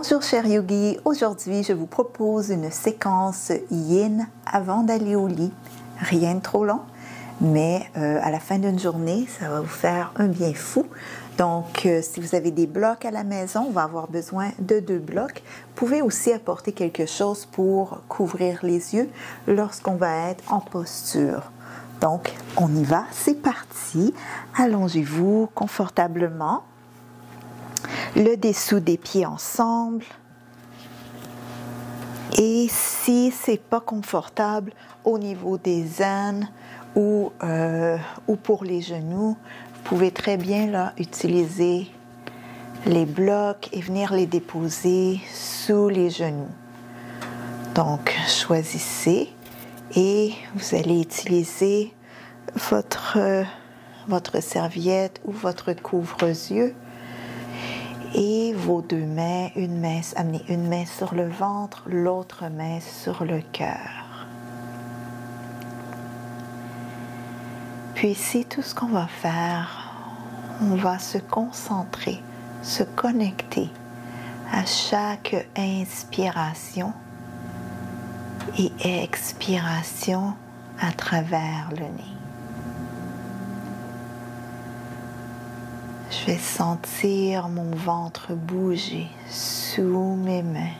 Bonjour chers yogis, aujourd'hui je vous propose une séquence yin avant d'aller au lit. Rien de trop long, mais à la fin d'une journée, ça va vous faire un bien fou. Donc si vous avez des blocs à la maison, on va avoir besoin de 2 blocs. Vous pouvez aussi apporter quelque chose pour couvrir les yeux lorsqu'on va être en posture. Donc on y va, c'est parti. Allongez-vous confortablement. Le dessous des pieds ensemble. Et si c'est pas confortable au niveau des aines ou pour les genoux, vous pouvez très bien là utiliser les blocs et venir les déposer sous les genoux. Donc choisissez et vous allez utiliser votre serviette ou votre couvre-yeux. Et vos 2 mains, amenez une main sur le ventre, l'autre main sur le cœur. Puis ici, tout ce qu'on va faire, on va se concentrer, se connecter à chaque inspiration et expiration à travers le nez. Je vais sentir mon ventre bouger sous mes mains.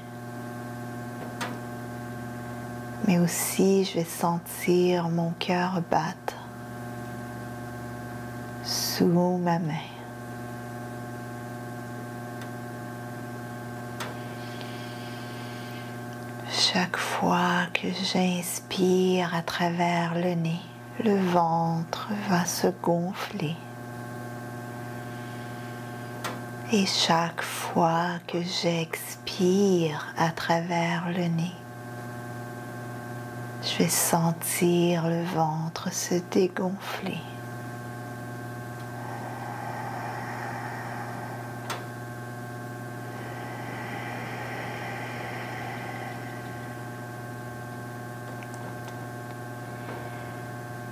Mais aussi, je vais sentir mon cœur battre sous ma main. Chaque fois que j'inspire à travers le nez, le ventre va se gonfler. Et chaque fois que j'expire à travers le nez, je vais sentir le ventre se dégonfler.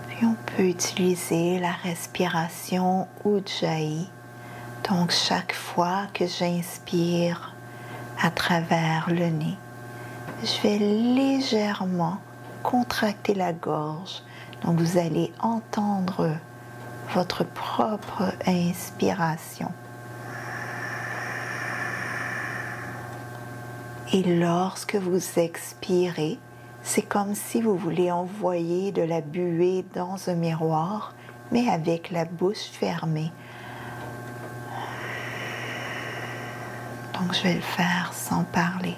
Puis on peut utiliser la respiration Ujjayi. Donc chaque fois que j'inspire à travers le nez, je vais légèrement contracter la gorge. Donc vous allez entendre votre propre inspiration. Et lorsque vous expirez, c'est comme si vous voulez envoyer de la buée dans un miroir, mais avec la bouche fermée. Donc je vais le faire sans parler.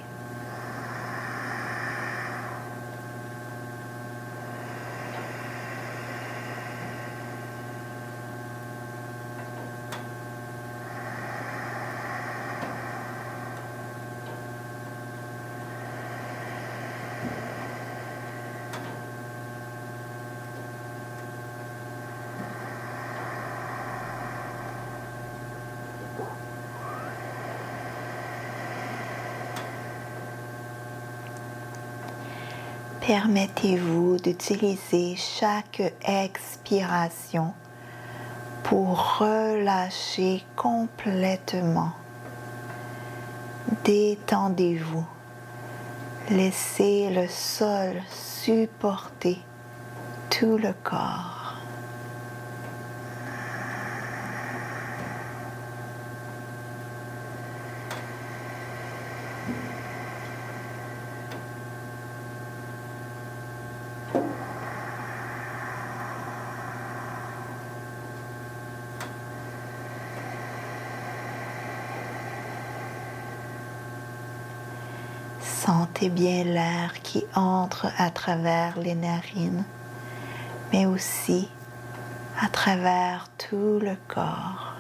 Permettez-vous d'utiliser chaque expiration pour relâcher complètement. Détendez-vous. Laissez le sol supporter tout le corps. Sentez bien l'air qui entre à travers les narines, mais aussi à travers tout le corps.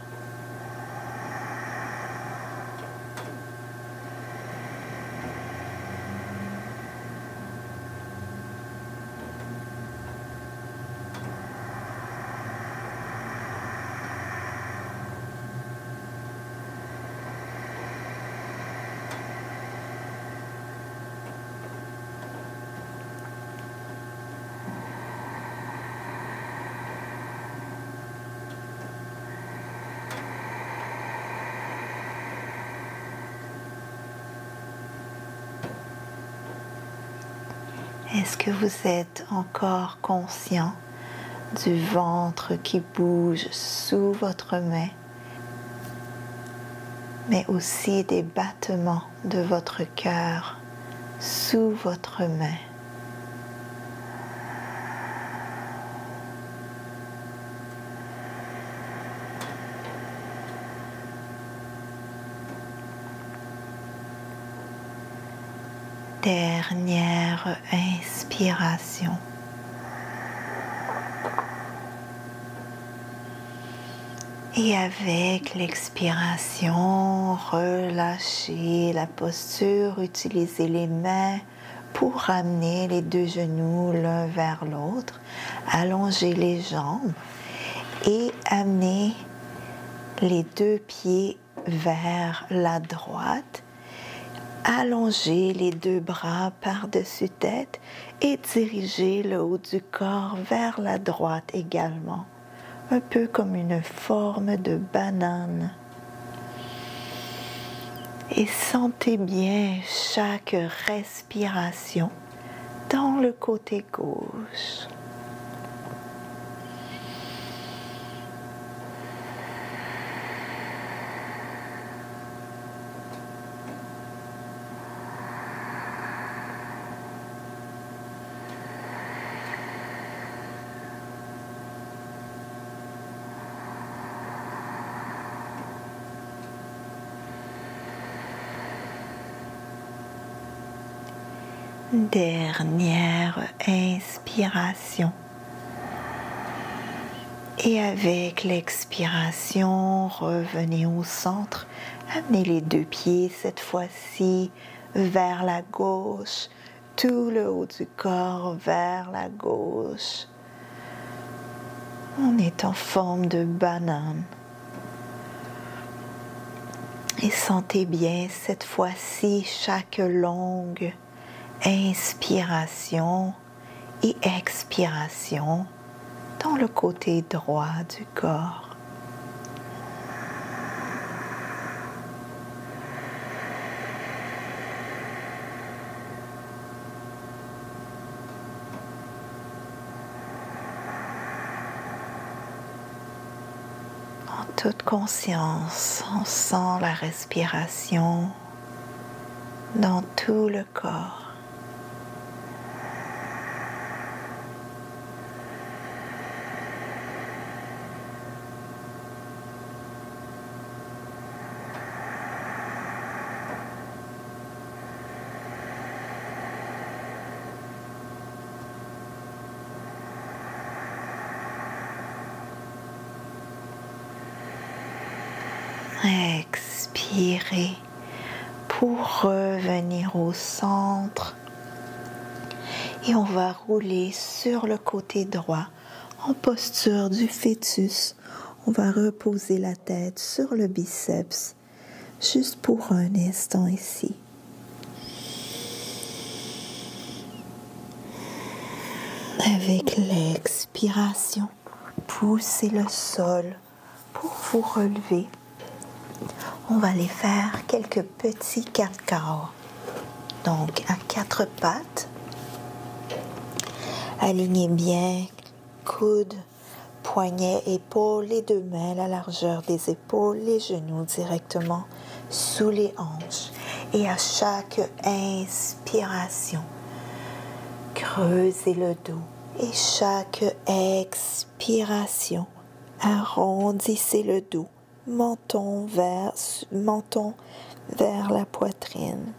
Est-ce que vous êtes encore conscient du ventre qui bouge sous votre main, mais aussi des battements de votre cœur sous votre main? Dernière inspiration. Et avec l'expiration, relâchez la posture, utilisez les mains pour ramener les deux genoux l'un vers l'autre, allongez les jambes et amenez les deux pieds vers la droite. Allongez les deux bras par-dessus tête et dirigez le haut du corps vers la droite également, un peu comme une forme de banane. Et sentez bien chaque respiration dans le côté gauche. Dernière inspiration. Et avec l'expiration, revenez au centre. Amenez les deux pieds cette fois-ci vers la gauche. Tout le haut du corps vers la gauche. On est en forme de banane. Et sentez bien cette fois-ci chaque longue inspiration et expiration dans le côté droit du corps. En toute conscience, on sent la respiration dans tout le corps. Expirez pour revenir au centre et on va rouler sur le côté droit en posture du fœtus. On va reposer la tête sur le biceps juste pour un instant ici. Avec l'expiration, poussez le sol pour vous relever. On va aller faire quelques petits 4 quarts. Donc, à 4 pattes, alignez bien coudes, poignets, épaules, les deux mains, la largeur des épaules, les genoux directement sous les hanches. Et à chaque inspiration, creusez le dos. Et chaque expiration, arrondissez le dos. Menton vers la poitrine.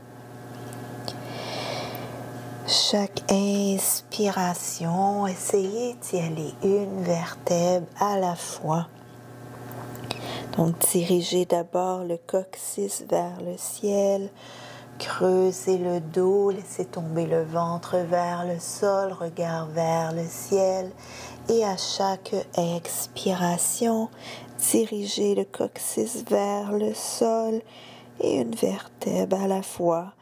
Chaque inspiration, essayez d'y aller une vertèbre à la fois. Donc, dirigez d'abord le coccyx vers le ciel. Creusez le dos, laissez tomber le ventre vers le sol, regard vers le ciel. Et à chaque expiration, dirigez le coccyx vers le sol et une vertèbre à la fois.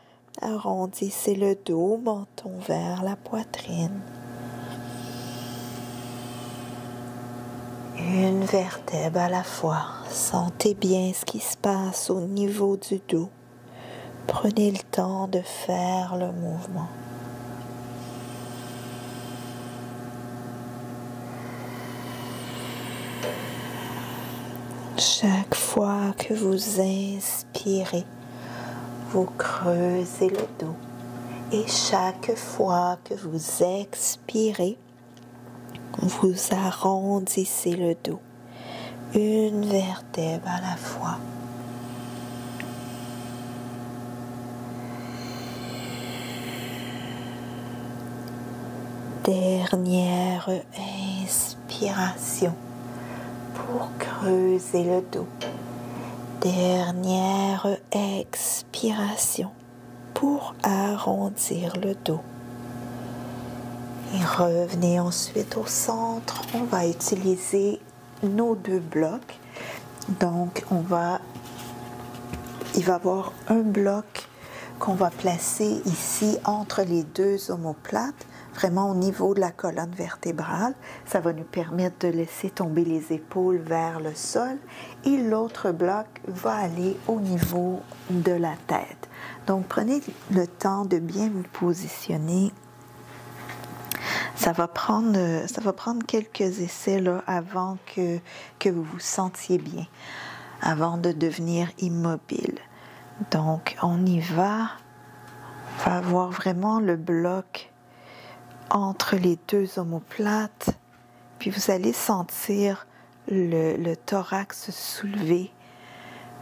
Arrondissez le dos, menton vers la poitrine. Une vertèbre à la fois. Sentez bien ce qui se passe au niveau du dos. Prenez le temps de faire le mouvement. Chaque fois que vous inspirez, vous creusez le dos. Et chaque fois que vous expirez, vous arrondissez le dos, une vertèbre à la fois. Dernière inspiration pour creuser le dos. Dernière expiration pour arrondir le dos. Et revenez ensuite au centre. On va utiliser nos deux blocs. Donc, il va y avoir un bloc qu'on va placer ici entre les deux omoplates, vraiment au niveau de la colonne vertébrale. Ça va nous permettre de laisser tomber les épaules vers le sol. Et l'autre bloc va aller au niveau de la tête. Donc, prenez le temps de bien vous positionner. Ça va prendre quelques essais là, avant que vous vous sentiez bien, avant de devenir immobile. Donc, on y va. On va avoir vraiment le bloc entre les deux omoplates. Puis vous allez sentir le thorax se soulever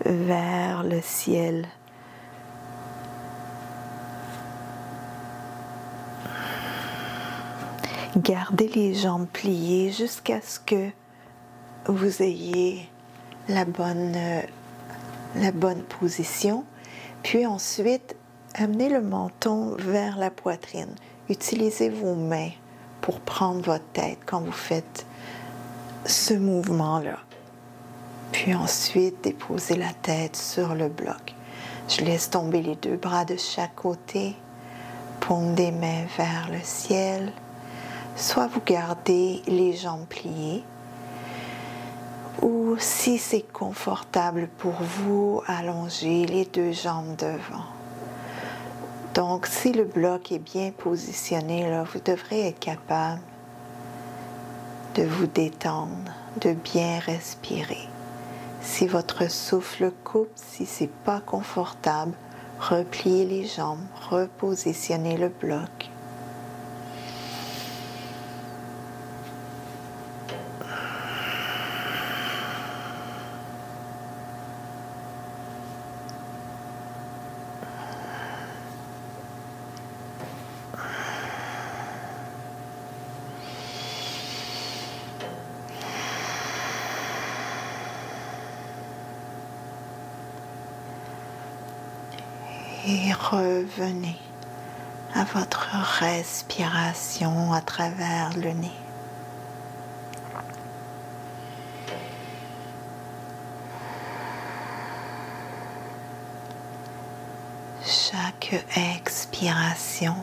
vers le ciel. Gardez les jambes pliées jusqu'à ce que vous ayez la bonne position. Puis ensuite, amenez le menton vers la poitrine. Utilisez vos mains pour prendre votre tête quand vous faites ce mouvement-là. Puis ensuite, déposez la tête sur le bloc. Je laisse tomber les deux bras de chaque côté. Paume des mains vers le ciel. Soit vous gardez les jambes pliées, ou si c'est confortable pour vous, allongez les deux jambes devant. Donc, si le bloc est bien positionné, là, vous devrez être capable de vous détendre, de bien respirer. Si votre souffle coupe, si ce n'est pas confortable, repliez les jambes, repositionnez le bloc. Et revenez à votre respiration à travers le nez. Chaque expiration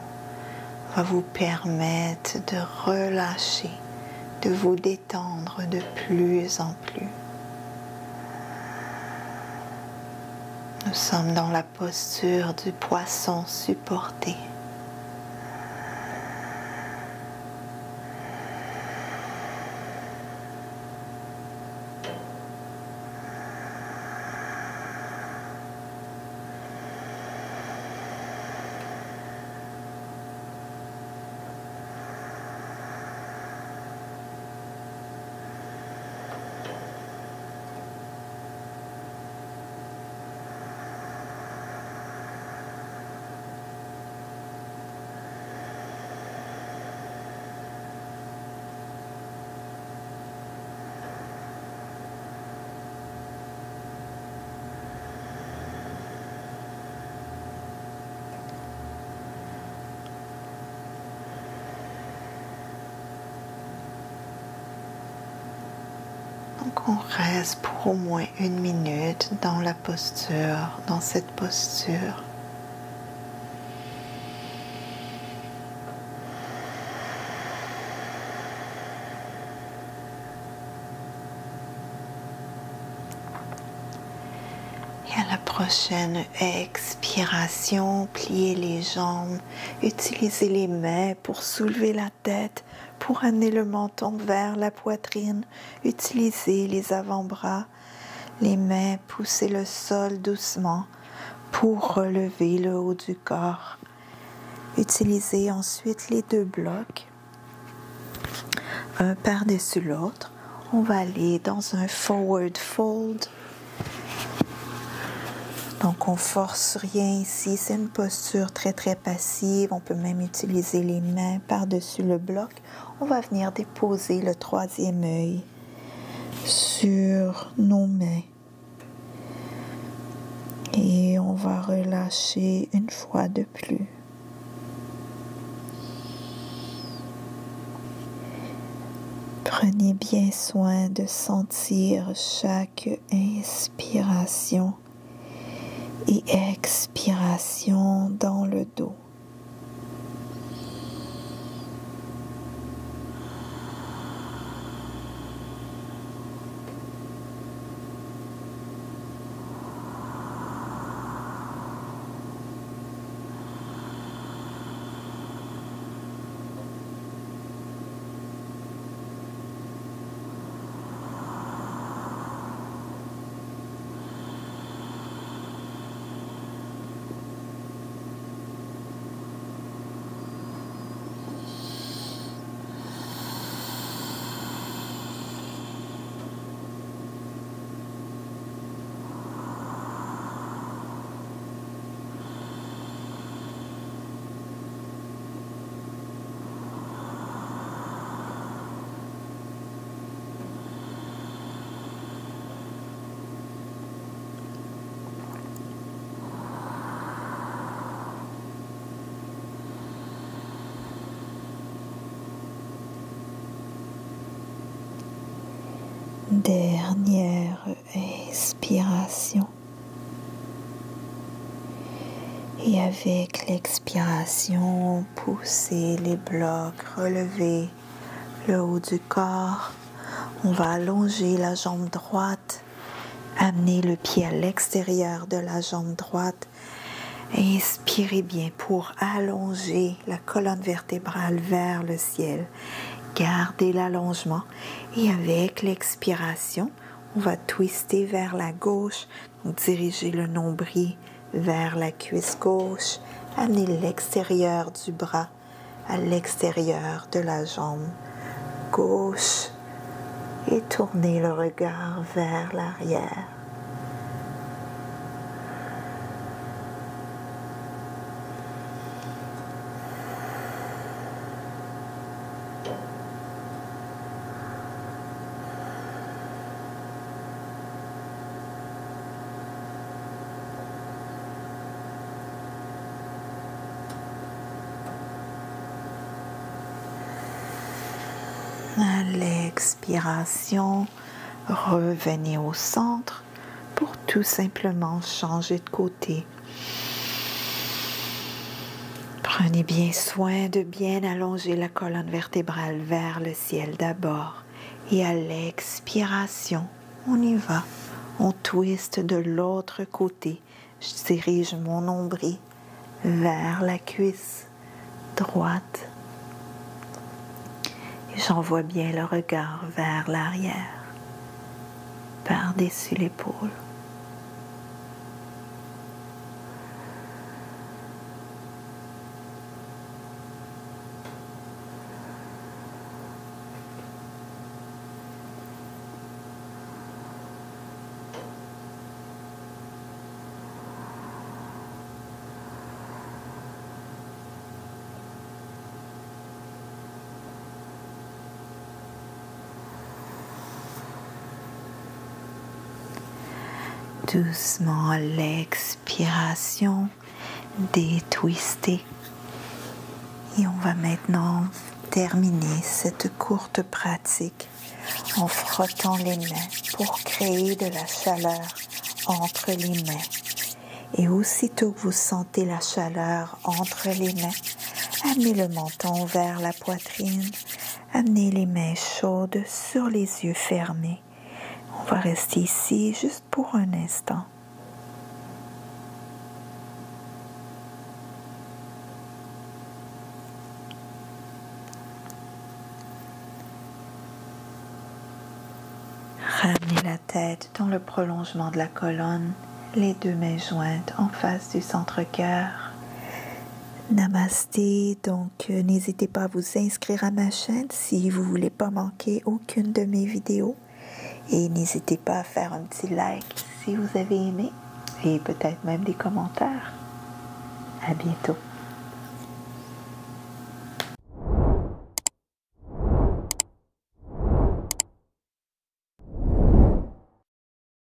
va vous permettre de relâcher, de vous détendre de plus en plus. Nous sommes dans la posture du poisson supporté. Donc on reste pour au moins 1 minute dans la posture, dans cette posture. Et à la prochaine expiration, pliez les jambes, utilisez les mains pour soulever la tête, pour amener le menton vers la poitrine, utilisez les avant-bras, les mains, poussez le sol doucement pour relever le haut du corps. Utilisez ensuite les deux blocs, un par-dessus l'autre. On va aller dans un forward fold. Donc on force rien ici, c'est une posture très très passive. On peut même utiliser les mains par-dessus le bloc. On va venir déposer le troisième œil sur nos mains. Et on va relâcher une fois de plus. Prenez bien soin de sentir chaque inspiration et expiration dans le dos. Dernière inspiration. Et avec l'expiration, poussez les blocs, relevez le haut du corps. On va allonger la jambe droite, amener le pied à l'extérieur de la jambe droite. Inspirez bien pour allonger la colonne vertébrale vers le ciel. Gardez l'allongement et avec l'expiration, on va twister vers la gauche, donc diriger le nombril vers la cuisse gauche, amener l'extérieur du bras à l'extérieur de la jambe gauche et tourner le regard vers l'arrière. À l'expiration, revenez au centre pour tout simplement changer de côté. Prenez bien soin de bien allonger la colonne vertébrale vers le ciel d'abord. Et à l'expiration, on y va. On twiste de l'autre côté. Je dirige mon nombril vers la cuisse droite. J'envoie bien le regard vers l'arrière, par-dessus l'épaule. Doucement à l'expiration, détwister. Et on va maintenant terminer cette courte pratique en frottant les mains pour créer de la chaleur entre les mains. Et aussitôt que vous sentez la chaleur entre les mains, amenez le menton vers la poitrine, amenez les mains chaudes sur les yeux fermés. On va rester ici juste pour un instant. Ramenez la tête dans le prolongement de la colonne, les deux mains jointes en face du centre-cœur. Namasté, donc n'hésitez pas à vous inscrire à ma chaîne si vous ne voulez pas manquer aucune de mes vidéos. Et n'hésitez pas à faire un petit like si vous avez aimé et peut-être même des commentaires. À bientôt.